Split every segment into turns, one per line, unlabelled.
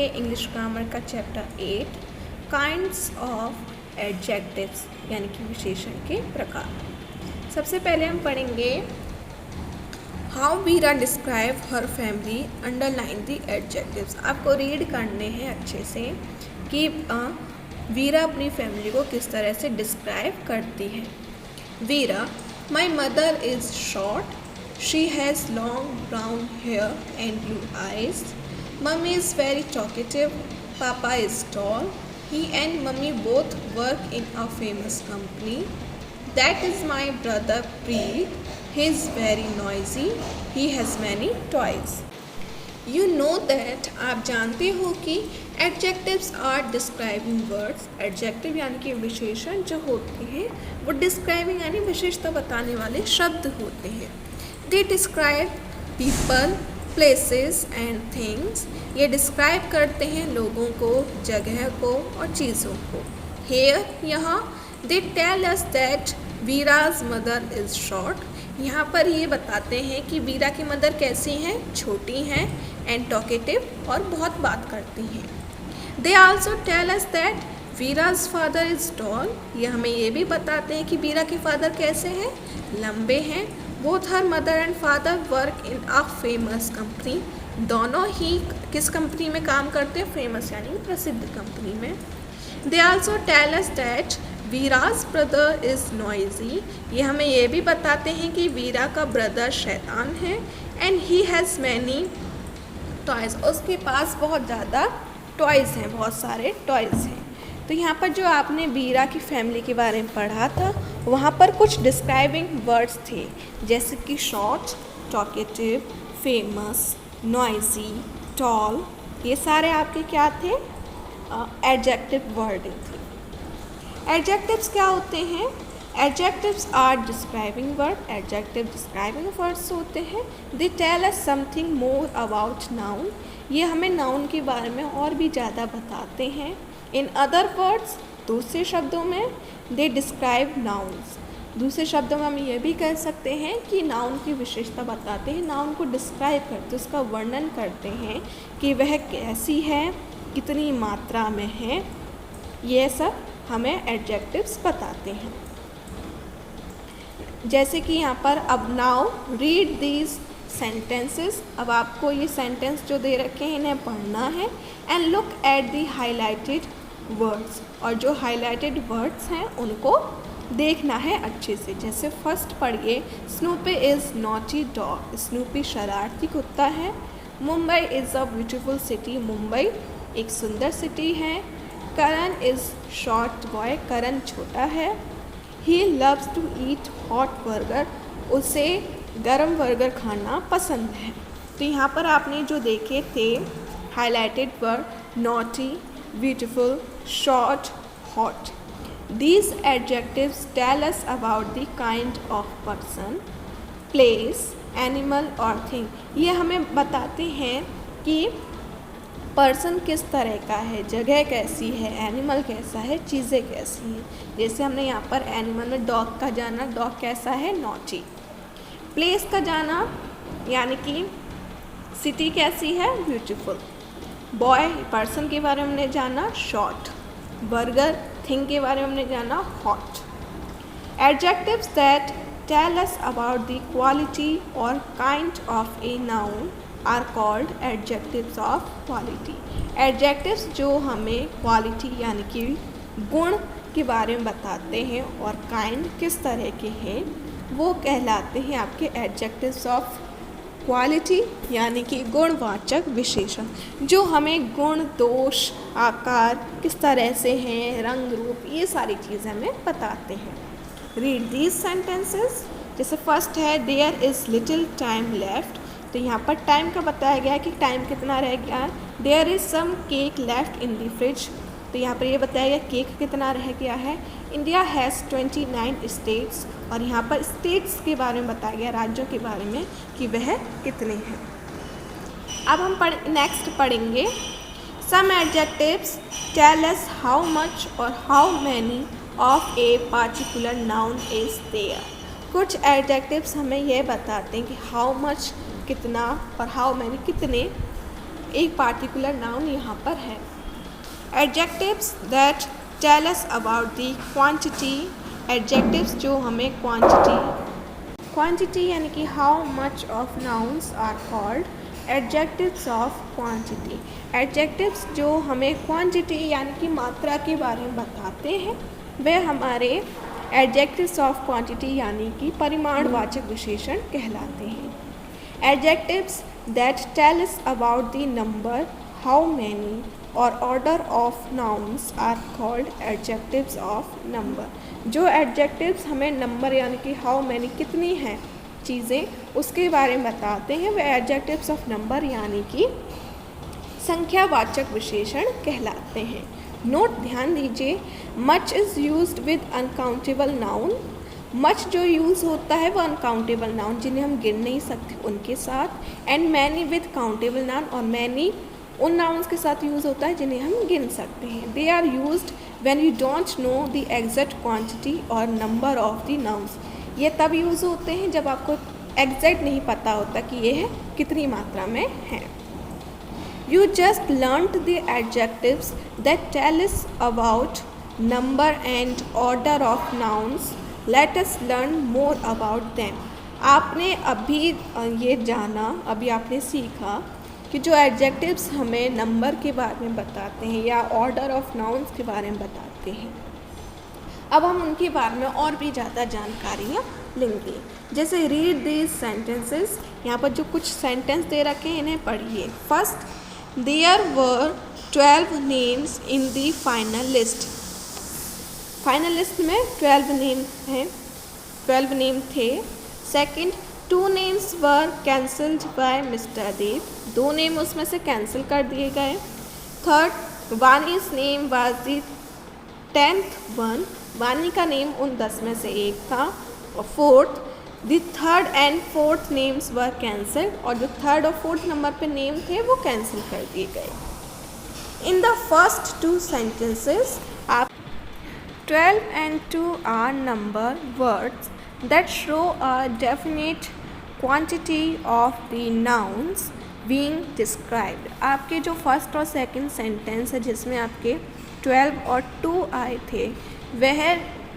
English grammar का chapter 8 kinds of adjectives यानी कि विशेषण के प्रकार। सबसे पहले हम पढ़ेंगे how Veera describe her family underline the adjectives. आपको रीड करने हैं अच्छे से कि वीरा अपनी फैमिली को किस तरह से डिस्क्राइब करती है। Veera, my mother is short, she has long brown hair and blue eyes. Mummy is very talkative, papa is tall, he and mummy both work in a famous company. That is my brother Preet. He is very noisy. He has many toys. You know that, आप जानते हो कि adjectives are describing words. Adjective यानी कि विशेषण जो होते हैं वो describing यानी विशेषता बताने वाले शब्द होते हैं। They describe people, places and things. ये डिस्क्राइब करते हैं लोगों को, जगह को और चीज़ों को। हेयर, यहाँ they tell us that Viraj's mother is short. यहाँ पर ये बताते हैं कि वीरा की मदर कैसी हैं, छोटी हैं, एंड टॉकेटिव और बहुत बात करती हैं। They also tell us that Viraj's father is tall. ये हमें ये भी बताते हैं कि वीरा के फादर कैसे हैं, लंबे हैं। Both her mother and father work in a famous company. दोनों ही किस कंपनी में काम करते हैं, फेमस यानी प्रसिद्ध कंपनी में। They also tell us that Viraj's brother is noisy. ये हमें ये भी बताते हैं कि वीरा का ब्रदर शैतान है। And he has many toys, उसके पास बहुत ज़्यादा टॉयज़ हैं, बहुत सारे टॉयज़ हैं। तो यहाँ पर जो आपने वीरा की फैमिली के बारे में पढ़ा था वहाँ पर कुछ डिस्क्राइबिंग वर्ड्स थे, जैसे कि short, talkative, famous, noisy, tall. ये सारे आपके क्या थे, एडजेक्टिव वर्डिंग थे। एडजेक्टिव्स क्या होते हैं? Adjectives are describing word. Adjective describing words होते हैं। They tell us something more about noun. ये हमें नाउन के बारे में और भी ज़्यादा बताते हैं। इन अदर वर्ड्स, दूसरे शब्दों में, दे डिस्क्राइब नाउन्स। दूसरे शब्दों में हम ये भी कह सकते हैं कि नाउन की विशेषता बताते हैं, नाउन को डिस्क्राइब करते, उसका वर्णन करते हैं कि वह कैसी है, कितनी मात्रा में है। ये सब हमें एडजेक्टिव्स बताते हैं। जैसे कि यहाँ पर अब नाउ रीड दीज सेंटेंसेस। अब आपको ये सेंटेंस जो दे रखे हैं इन्हें पढ़ना है। And look at the highlighted words, और जो हाईलाइटेड वर्ड्स हैं उनको देखना है अच्छे से। जैसे फर्स्ट पढ़िए, स्नूपी इज़ नॉटी डॉग। स्नूपी शरारती कुत्ता है। Mumbai is a beautiful city. Mumbai एक सुंदर सिटी है। Karan is short boy. Karan छोटा है। He loves to eat hot burger. उसे गरम बर्गर खाना पसंद है। तो यहाँ पर आपने जो देखे थे highlighted word, naughty, beautiful, short, hot. These adjectives tell us about the kind of person, place, animal or thing. ये हमें बताते हैं कि पर्सन किस तरह का है, जगह कैसी है, एनिमल कैसा है, चीज़ें कैसी हैं। जैसे हमने यहाँ पर एनिमल में डॉग का जाना, डॉग कैसा है, नॉटी। प्लेस का जाना यानी कि सिटी कैसी है, ब्यूटीफुल। बॉय पर्सन के बारे में हमने जाना, शॉर्ट। बर्गर थिंग के बारे में हमने जाना, hot. Adjectives that tell us about the quality और kind of a noun are called adjectives of quality. Adjectives जो हमें क्वालिटी यानी कि गुण के बारे में बताते हैं और काइंड किस तरह के हैं वो कहलाते हैं आपके एडजेक्टिव्स ऑफ क्वालिटी यानी कि गुणवाचक विशेषण, जो हमें गुण, दोष, आकार किस तरह से हैं, रंग रूप, ये सारी चीज़ें हमें बताते हैं। Read these sentences. जैसे फर्स्ट है, there is little time left. तो यहाँ पर टाइम का बताया गया है कि टाइम कितना रह गया है। There is some cake left in the fridge. तो यहाँ पर ये बताया गया केक कितना रह गया है। India has 29 states. और यहाँ पर स्टेट्स के बारे में बताया गया, राज्यों के बारे में कि वह कितने हैं। अब हम नेक्स्ट पढ़ेंगे some adjectives tell us how much और how many of a particular noun is there. कुछ एडजेक्टिव्स हमें यह बताते हैं कि हाउ मच कितना और हाउ मैनी कितने एक पार्टिकुलर नाउन यहाँ पर है। Adjectives that tell us about the quantity, adjectives जो हमें क्वांटिटी यानी कि how much of nouns are called adjectives of quantity. Adjectives जो हमें क्वांटिटी यानी कि मात्रा के बारे में बताते हैं वे हमारे एडजेक्टिव्स ऑफ क्वांटिटी यानी कि परिमाणवाचक विशेषण कहलाते हैं। Adjectives that tell us about the number, how many और order of nouns are called adjectives of number. जो एडजेक्टिव्स हमें नंबर यानी कि हाउ मैनी कितनी हैं चीज़ें उसके बारे में बताते हैं वे एडजेक्टिव्स ऑफ नंबर यानी कि संख्यावाचक विशेषण कहलाते हैं। नोट ध्यान दीजिए, much is used with uncountable noun. Much जो यूज़ होता है वो अनकाउंटेबल नाउन जिन्हें हम गिन नहीं सकते उनके साथ, and many with countable noun, और मैनी उन नाउन्स के साथ यूज़ होता है जिन्हें हम गिन सकते हैं। They are used when you don't know the exact quantity और नंबर ऑफ द नाउन्स। ये तब यूज़ होते हैं जब आपको एग्जैक्ट नहीं पता होता कि ये है कितनी मात्रा में है। You just learnt the adjectives that tell us about number and order of nouns. Let us learn more about them. आपने अभी ये जाना, अभी आपने सीखा कि जो एडजेक्टिव्स हमें नंबर के बारे में बताते हैं या ऑर्डर ऑफ नाउन्स के बारे में बताते हैं, अब हम उनके बारे में और भी ज़्यादा जानकारियाँ लेंगे। जैसे रीड दीज सेंटेंसेस, यहाँ पर जो कुछ सेंटेंस दे रखे हैं इन्हें पढ़िए। First, There were 12 names in the final list. Final list में 12 नेम हैं, 12 नेम थे। Second, 2 names were cancelled by Mr. Dev, 2 name उसमें से कैंसिल कर दिए गए। थर्ड, वानी's name was the 10th one, वानी का नेम उन 10 में से एक था। और fourth, the third and fourth names were cancelled, और जो थर्ड और फोर्थ नंबर पे नेम थे वो कैंसिल कर दिए गए। इन द फर्स्ट 2 सेंटेंसेस आप 12 and 2 are number words that show a definite quantity of the nouns being described। आपके जो फर्स्ट और सेकंड सेंटेंस है जिसमें आपके 12 और 2 आए थे वह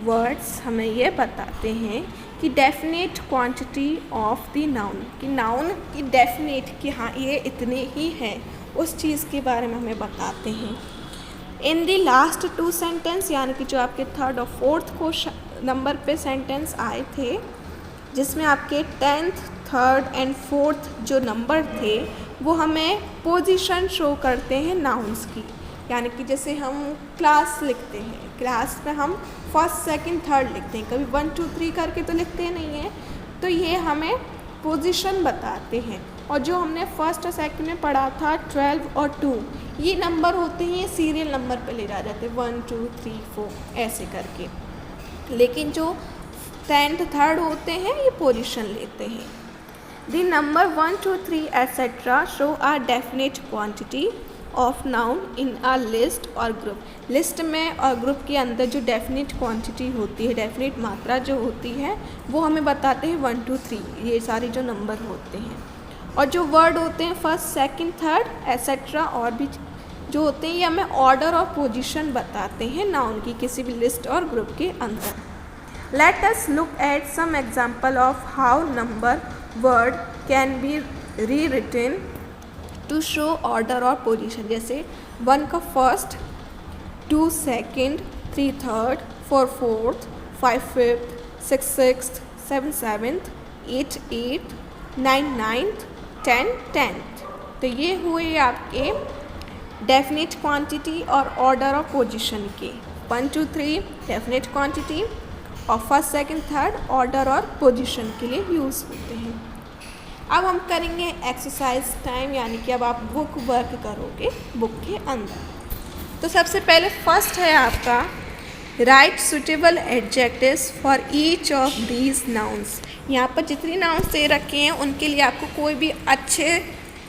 वर्ड्स हमें ये बताते हैं कि definite quantity of the noun, कि नाउन की डेफिनेट कि हाँ ये इतने ही है उस चीज़ के बारे में हमें बताते हैं। इन द लास्ट 2 सेंटेंस यानी कि जो आपके थर्ड और फोर्थ को नंबर पे सेंटेंस आए थे जिसमें आपके 10th, थर्ड एंड फोर्थ जो नंबर थे वो हमें पोजीशन शो करते हैं नाउन्स की। यानी कि जैसे हम क्लास लिखते हैं, क्लास में हम फर्स्ट सेकंड थर्ड लिखते हैं, कभी 1 2 3 करके तो लिखते नहीं हैं, तो ये हमें पोजीशन बताते हैं। और जो हमने फर्स्ट और सेकंड में पढ़ा था 12 और 2, ये नंबर होते हैं, ये सीरियल नंबर पे ले जा जाते हैं 1 2 3 4 ऐसे करके, लेकिन जो 10th थर्ड होते हैं ये पोजीशन लेते हैं। The number 1 2 3 etcetera show a definite quantity of noun in a list और ग्रुप। लिस्ट में और ग्रुप के अंदर जो डेफिनेट क्वांटिटी होती है, डेफिनेट मात्रा जो होती है वो हमें बताते हैं 1 2 3, ये सारे जो नंबर होते हैं। और जो वर्ड होते हैं फर्स्ट सेकंड थर्ड एट्सेट्रा और भी जो होते हैं ये हमें ऑर्डर और पोजीशन बताते हैं नाउन की किसी भी लिस्ट और ग्रुप के अंदर। Let us look at some example of how number word can be rewritten to show order और पोजीशन। जैसे 1 का first, 2 second, 3 third, 4 fourth, 5 fifth, 6 sixth, 7 seventh, 8 eighth, 9 ninth, 10 tenth. तो ये हुए आपके डेफिनेट क्वांटिटी और ऑर्डर और position के। 1 2 3 डेफिनेट क्वांटिटी और फर्स्ट सेकंड थर्ड ऑर्डर और पोजीशन के लिए यूज़ होते हैं। अब हम करेंगे एक्सरसाइज टाइम, यानी कि अब आप बुक वर्क करोगे बुक के अंदर। तो सबसे पहले फर्स्ट है आपका right suitable adjectives for each of these nouns. यहाँ पर जितनी नाउन्स दे रखे हैं उनके लिए आपको कोई भी अच्छे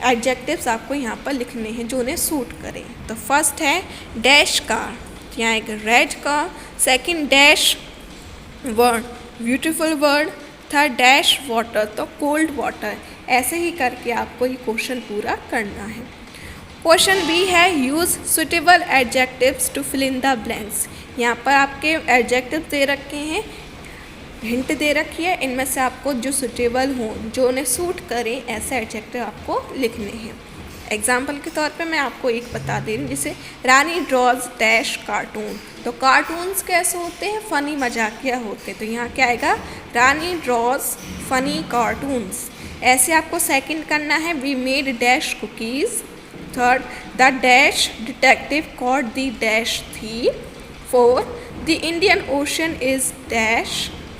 एडजेक्टिव्स आपको यहाँ पर लिखने हैं जो उन्हें सूट करें। तो फर्स्ट है डैश कार, यहाँ एक red car. Second dash word, beautiful word. Third dash water, तो कोल्ड वाटर। ऐसे ही करके आपको ये क्वेश्चन पूरा करना है। क्वेश्चन बी है use suitable adjectives to fill in the blanks. यहाँ पर आपके एडजेक्टिव्स दे रखे हैं, हिंट दे रखी है, इनमें से आपको जो सुटेबल हों, जो उन्हें सूट करें, ऐसे एडजेक्टिव आपको लिखने हैं। एग्जाम्पल के तौर पे मैं आपको एक बता दे रही हूँ, जैसे रानी ड्रॉज डैश कार्टून। तो कार्टून्स कैसे होते हैं? फ़नी मजाकिया होते हैं। तो यहाँ क्या आएगा? Rani draws funny cartoons. ऐसे आपको सेकंड करना है, we made dash cookies. Third, the dash detective caught the dash thief. Fourth, the Indian Ocean is dash.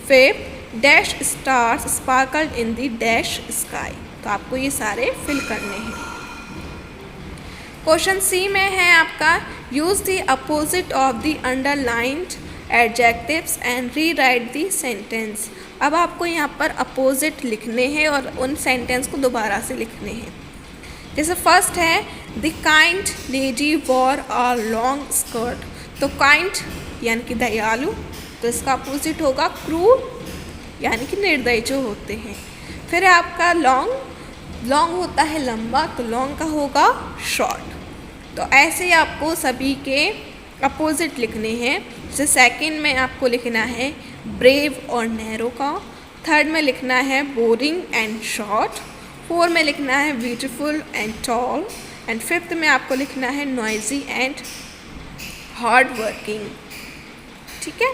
Fifth, dash stars sparkled in the dash sky. तो आपको ये सारे फिल करने हैं। क्वेश्चन सी में है आपका use the opposite of the underlined adjectives and re right the sentence. अब आपको यहाँ पर अपोजिट लिखने हैं और उन सेंटेंस को दोबारा से लिखने हैं। जैसे फर्स्ट है the kind lady war a long skirt. तो काइंड यानी कि दयालु, तो इसका अपोजिट होगा क्रूर यानी कि निर्दयी जो होते हैं। फिर है आपका लॉन्ग, लॉन्ग होता है लंबा, तो लॉन्ग का होगा शॉर्ट। तो ऐसे ही आपको सभी के अपोजिट लिखने हैं। जैसे सेकंड में आपको लिखना है ब्रेव और नैरो का। थर्ड में लिखना है बोरिंग एंड शॉर्ट। फोर में लिखना है beautiful and tall. And fifth में आपको लिखना है नॉइजी एंड हार्ड वर्किंग। ठीक है।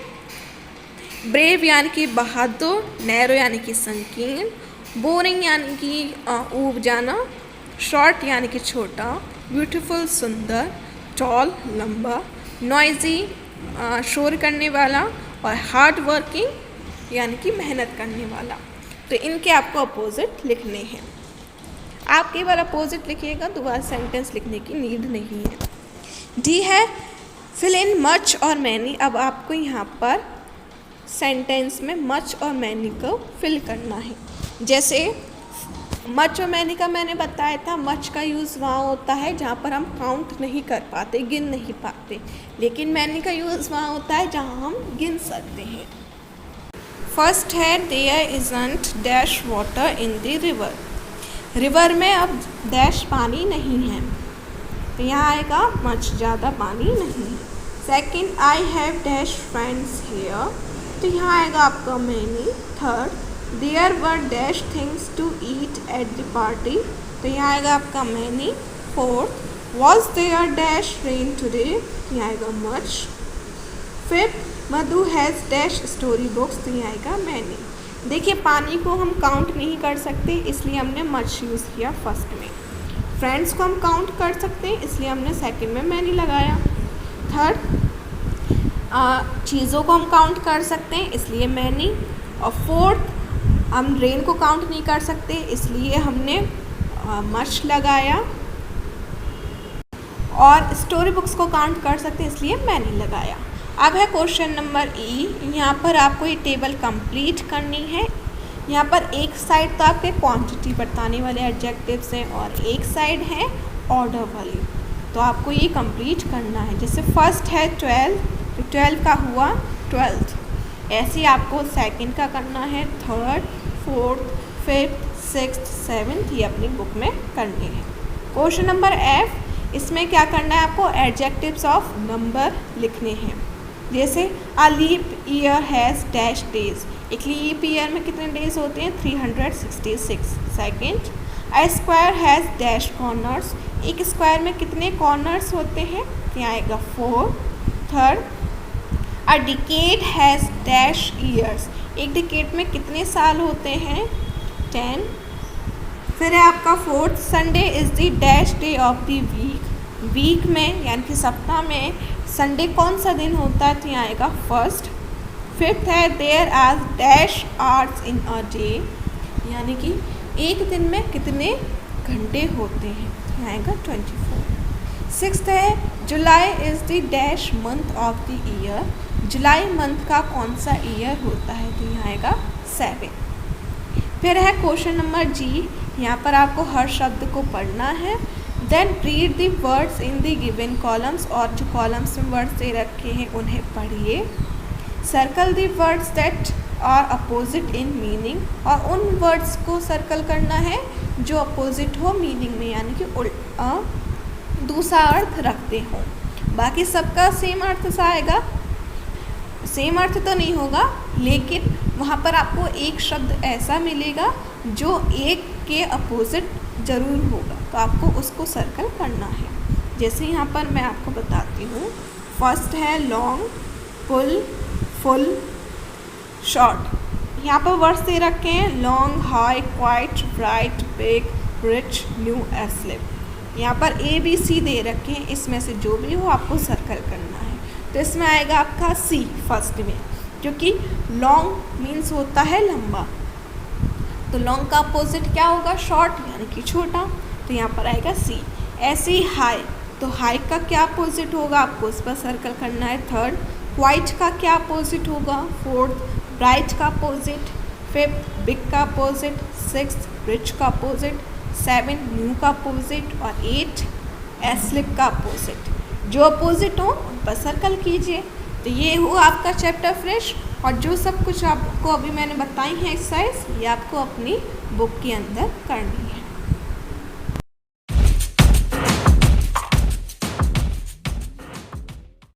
ब्रेव यानी कि बहादुर, नैरो यानी कि संकीर्ण, बोरिंग यानी कि ऊब जाना, शॉर्ट यानी कि छोटा, ब्यूटीफुल सुंदर, टॉल लंबा, नॉइजी शोर करने वाला और हार्ड वर्किंग यानी कि मेहनत करने वाला। तो इनके आपको अपोजिट लिखने हैं। आप केवल अपोजिट लिखिएगा, दोबारा सेंटेंस लिखने की नीड नहीं है। डी है फिल इन मच और मैनी। अब आपको यहाँ पर सेंटेंस में मच और मैनी को फिल करना है। जैसे मच और मैनी का मैंने बताया था, मच का यूज़ वहाँ होता है जहाँ पर हम काउंट नहीं कर पाते, गिन नहीं पाते, लेकिन मैनी का यूज़ वहाँ होता है जहाँ हम गिन सकते हैं। फर्स्ट है there isn't dash water in the river. River में अब डैश पानी नहीं है, तो यहाँ आएगा मच, ज़्यादा पानी नहीं है। Second, I have dash friends here, तो यहाँ आएगा आपका many. Third, there were dash things to eat at the party, तो यहाँ आएगा आपका many. Fourth, was there dash rain today, तो यहाँ आएगा much. Fifth, Madhu has dash story books, तो यहाँ आएगा मैनी। देखिए पानी को हम काउंट नहीं कर सकते, इसलिए हमने मच यूज़ किया फर्स्ट में। फ्रेंड्स को हम काउंट कर सकते हैं, इसलिए हमने सेकंड में मैनी लगाया। थर्ड, चीज़ों को हम काउंट कर सकते हैं, इसलिए मैनी। और फोर्थ, हम रेन को काउंट नहीं कर सकते, इसलिए हमने मच लगाया। और स्टोरी बुक्स को काउंट कर सकते हैं, इसलिए मैनी लगाया। अब है क्वेश्चन नंबर ई। यहाँ पर आपको ये टेबल कंप्लीट करनी है। यहाँ पर एक साइड तो आपके क्वांटिटी बताने वाले एडजेक्टिव्स हैं और एक साइड है ऑर्डर वाली, तो आपको ये कंप्लीट करना है। जैसे फर्स्ट है 12, तो 12 का हुआ 12th। ऐसे ही आपको सेकंड का करना है, third, fourth, fifth, sixth, seventh, ये अपनी बुक में करने हैं। क्वेश्चन नंबर एफ, इसमें क्या करना है आपको? एडजेक्टिव्स ऑफ नंबर लिखने हैं। जैसे a leap year has dash days, एक लीप ईयर में कितने डेज होते हैं? 366। Second, a square has dash corners, एक स्क्वायर में कितने कॉर्नर्स होते हैं? यहाँ आएगा 4। Third, a decade has dash years, एक डिकेड में कितने साल होते हैं? 10। फिर है आपका fourth, Sunday is the dash day of the week, week में यानी कि सप्ताह में संडे कौन सा दिन होता है? तो यहाँ आएगा फर्स्ट। फिफ्थ है there are dash hours in a day, यानी कि एक दिन में कितने घंटे होते हैं? यहाँ आएगा 24। सिक्स्थ है जुलाई is the dash month of the year, July month का कौन सा ईयर होता है? तो यहाँ आएगा 7। फिर है क्वेश्चन नंबर जी। यहाँ पर आपको हर शब्द को पढ़ना है। Then read the words in the given columns, और जो कॉलम्स में वर्ड्स दे रखे हैं उन्हें पढ़िए। Circle the words that are opposite in meaning, और उन वर्ड्स को सर्कल करना है जो अपोजिट हो मीनिंग में, यानी कि दूसरा अर्थ रखते हो। बाकी सबका सेम अर्थ सा आएगा, सेम अर्थ तो नहीं होगा, लेकिन वहाँ पर आपको एक शब्द ऐसा मिलेगा जो एक के अपोजिट ज़रूर होगा, तो आपको उसको सर्कल करना है। जैसे यहाँ पर मैं आपको बताती हूँ, फर्स्ट है लॉन्ग, पुल, फुल, शॉर्ट। यहाँ पर वर्ड्स दे रखे हैं long, high, quite, bright, big, rich, new, asleep. यहाँ पर ABC दे रखे हैं, इसमें से जो भी हो आपको सर्कल करना है। तो इसमें आएगा आपका C फर्स्ट में, क्योंकि लॉन्ग मीन्स होता है लंबा, तो लॉन्ग का अपोजिट क्या होगा, शॉर्ट यानी कि छोटा, तो यहाँ पर आएगा C। ऐसे ही हाई, तो हाई का क्या अपोजिट होगा, आपको उस पर सर्कल करना है। थर्ड, क्वाइट का क्या अपोजिट होगा, फोर्थ, ब्राइट का अपोजिट, फिफ्थ, बिग का अपोजिट, सिक्स्थ, रिच का अपोजिट, सेवन, न्यू का अपोजिट, और एट, एस्लिप का अपोजिट। जो अपोजिट हो उन पर सर्कल कीजिए। तो ये हुआ आपका चैप्टर फ्रेश, और जो सब कुछ आपको अभी मैंने बताई है एक्सरसाइज, ये आपको अपनी बुक के अंदर करनी है।